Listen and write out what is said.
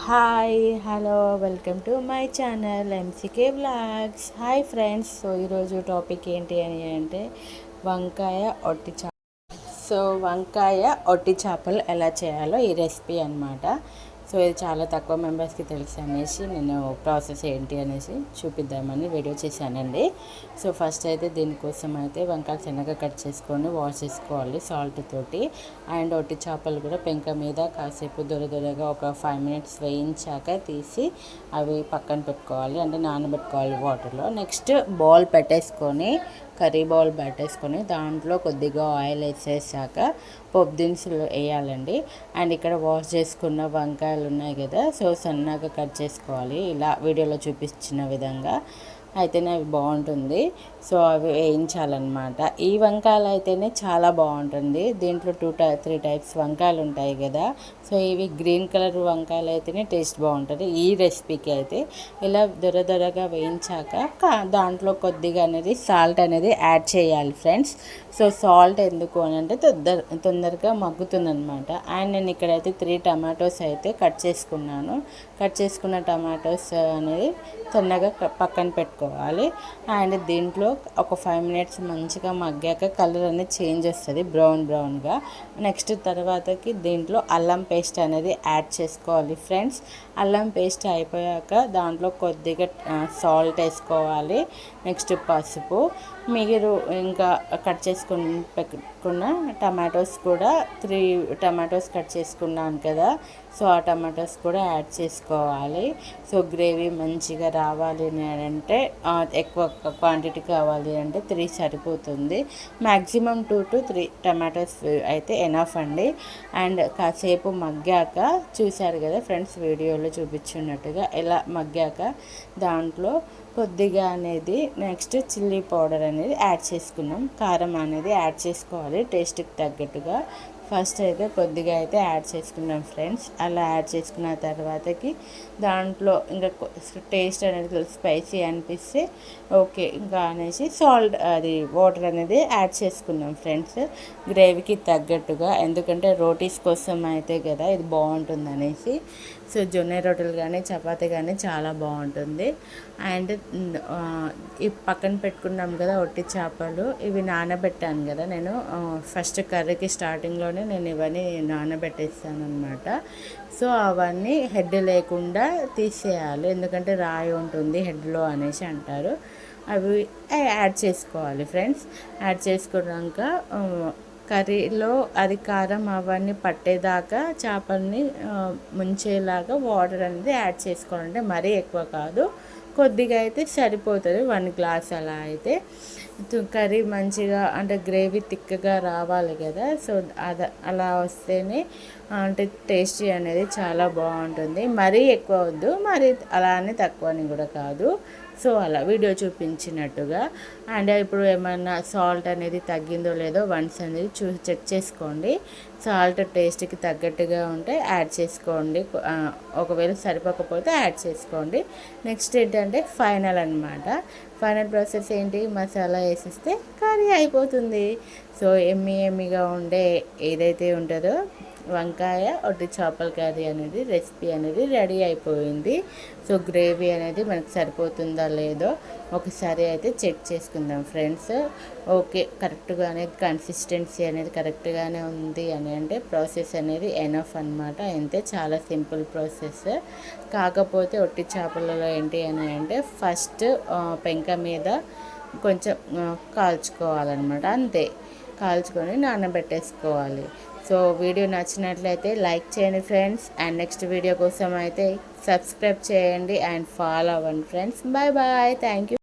Hi hello welcome to my channel MCK vlogs. Hi friends. So ఈరోజు topic ఏంటి అని అంటే వంకాయ ఒట్టి చేప. వంకాయ ఒట్టి చేపలు ఎలా చేయాలో ఈ రెసిపీ అనమాట. సో ఇది చాలా తక్కువ మెంబర్స్కి తెలుసు అనేసి నేను ప్రాసెస్ ఏంటి అనేసి చూపిద్దామని వీడియో చేశానండి. సో ఫస్ట్ అయితే దీనికోసం అయితే వంకాయలు చిన్నగా కట్ చేసుకొని వాష్ చేసుకోవాలి సాల్ట్ తోటి. అండ్ ఒట్టి చేపలు కూడా పెంక మీద కాసేపు దొరదొరగా ఒక 5 minutes వేయించాక తీసి అవి పక్కన పెట్టుకోవాలి, అంటే నానబెట్టుకోవాలి వాటర్లో. నెక్స్ట్ బౌల్ పెట్టేసుకొని కర్రీ బౌల్ పెట్టేసుకొని దాంట్లో కొద్దిగా ఆయిల్ వేసేసాక పోపు దినుసులు వేయాలండి. అండ్ ఇక్కడ వాష్ చేసుకున్న వంకాయలు ఉన్నాయి కదా, సో సన్నగా కట్ చేసుకోవాలి ఇలా వీడియోలో చూపించిన విధంగా. అయితేనే అవి బాగుంటుంది. సో అవి వేయించాలన్నమాట. ఈ వంకాయలు అయితేనే చాలా బాగుంటుంది. దీంట్లో 3 types వంకాయలు ఉంటాయి కదా, సో ఇవి గ్రీన్ కలర్ వంకాయలు అయితేనే టేస్ట్ బాగుంటుంది. ఈ రెసిపీకి అయితే ఇలా దొరదొరగా వేయించాక దాంట్లో కొద్దిగా అనేది సాల్ట్ అనేది యాడ్ చేయాలి ఫ్రెండ్స్. సో సాల్ట్ ఎందుకు అని అంటే తొందరగా మగ్గుతుందనమాట. అండ్ నేను ఇక్కడైతే 3 tomatoes అయితే కట్ చేసుకున్నాను. కట్ చేసుకున్న టమాటోస్ అనేది తొందరగా పక్కన పెట్టుకోవాలి. అండ్ దీంట్లో ఒక 5 minutes మంచిగా మగ్గాక కలర్ అనేది చేంజ్ వస్తుంది బ్రౌన్గా. నెక్స్ట్ తర్వాతకి దీంట్లో అల్లం పేస్ట్ అనేది యాడ్ చేసుకోవాలి ఫ్రెండ్స్. అల్లం పేస్ట్ అయిపోయాక దాంట్లో కొద్దిగా సాల్ట్ వేసుకోవాలి. నెక్స్ట్ పసుపు. మీరు ఇంకా కట్ పెట్టుకున్న టమాటోస్ కూడా 3 tomatoes కట్ చేసుకున్నాను కదా, సో ఆ టమాటోస్ కూడా యాడ్ చేసుకోవాలి. సో గ్రేవీ మంచిగా రావాలి అని అంటే ఎక్కువ క్వాంటిటీ కావాలి అంటే 3 సరిపోతుంది. మ్యాక్సిమం 2 to 3 tomatoes అయితే ఎనఫ్ అండి. అండ్ కాసేపు మగ్గాక చూశారు కదా ఫ్రెండ్స్, వీడియోలో చూపించున్నట్టుగా ఎలా మగ్గాక దాంట్లో కొద్దిగా అనేది నెక్స్ట్ చిల్లీ పౌడర్ అనేది యాడ్ చేసుకున్నాం. కారం అనేది యాడ్ చేసుకోవాలి టేస్ట్కి తగ్గట్టుగా. ఫస్ట్ అయితే కొద్దిగా అయితే యాడ్ చేసుకున్నాం ఫ్రెండ్స్. అలా యాడ్ చేసుకున్న తర్వాతకి దాంట్లో ఇంకా టేస్ట్ అనేది స్పైసీ అనిపిస్తే ఓకే ఇంకా అనేసి సాల్ట్ అది వాటర్ అనేది యాడ్ చేసుకున్నాం ఫ్రెండ్స్ గ్రేవీకి తగ్గట్టుగా. ఎందుకంటే రోటీస్ కోసం అయితే కదా ఇది బాగుంటుంది అనేసి. సో జొన్న రొట్టెలు కానీ చపాతీ కానీ చాలా బాగుంటుంది. అండ్ ఈ పక్కన పెట్టుకున్నాం కదా ఒట్టి చేపలు, ఇవి నానబెట్టాను కదా నేను ఫస్ట్ కర్రీకి స్టార్టింగ్లోనే నేను ఇవన్నీ నానబెట్టేస్తాను అనమాట. సో అవన్నీ హెడ్ లేకుండా తీసేయాలి, ఎందుకంటే రాయి ఉంటుంది హెడ్లో అనేసి అంటారు. అవి యాడ్ చేసుకోవాలి ఫ్రెండ్స్. యాడ్ చేసుకున్నాక కర్రీలో అది కారం అవన్నీ పట్టేదాకా చేపల్ని ముంచేలాగా వాటర్ అనేది యాడ్ చేసుకోవాలంటే మరీ ఎక్కువ కాదు, కొద్దిగా అయితే సరిపోతుంది. 1 glass అలా అయితే కర్రీ మంచిగా అంటే గ్రేవీ థిక్గా రావాలి కదా. సో అలా వస్తేనే అంటే టేస్టీ అనేది చాలా బాగుంటుంది. మరీ ఎక్కువ వద్దు, మరి అలానే తక్కువ అని కూడా కాదు. సో అలా వీడియో చూపించినట్టుగా. అండ్ ఇప్పుడు ఏమన్నా సాల్ట్ అనేది తగ్గిందో లేదో వన్స్ అనేది చెక్ చేసుకోండి. సాల్ట్ టేస్ట్కి తగ్గట్టుగా ఉంటే యాడ్ చేసుకోండి, ఒకవేళ సరిపోకపోతే యాడ్ చేసుకోండి. నెక్స్ట్ ఏంటంటే ఫైనల్ అనమాట. ఫైనల్ ప్రాసెస్ ఏంటి, మసాలా వేసిస్తే కర్రీ అయిపోతుంది. సో ఎమ్మిగా ఉండే ఏదైతే ఉంటుందో వంకాయ ఒట్టి చేపల కర్రీ అనేది రెసిపీ అనేది రెడీ అయిపోయింది. సో గ్రేవీ అనేది మనకు సరిపోతుందా లేదో ఒకసారి అయితే చెక్ చేసుకుందాం ఫ్రెండ్స్. ఓకే కరెక్ట్గానే కన్సిస్టెన్సీ అనేది కరెక్ట్గానే ఉంది అని అంటే ప్రాసెస్ అనేది ఎనఫ్ అనమాట. అంతే, చాలా సింపుల్ ప్రాసెస్. కాకపోతే ఒట్టి చేపలలో ఏంటి అని అంటే ఫస్ట్ పెంక మీద కొంచెం కాల్చుకోవాలన్నమాట, అంతే. కాల్చుకొని నానబెట్టేసుకోవాలి. సో వీడియో నచ్చినట్లయితే లైక్ చేయండి ఫ్రెండ్స్. అండ్ నెక్స్ట్ వీడియో కోసం అయితే సబ్స్క్రైబ్ చేయండి అండ్ ఫాలో అవ్వండి ఫ్రెండ్స్. Bye thank you.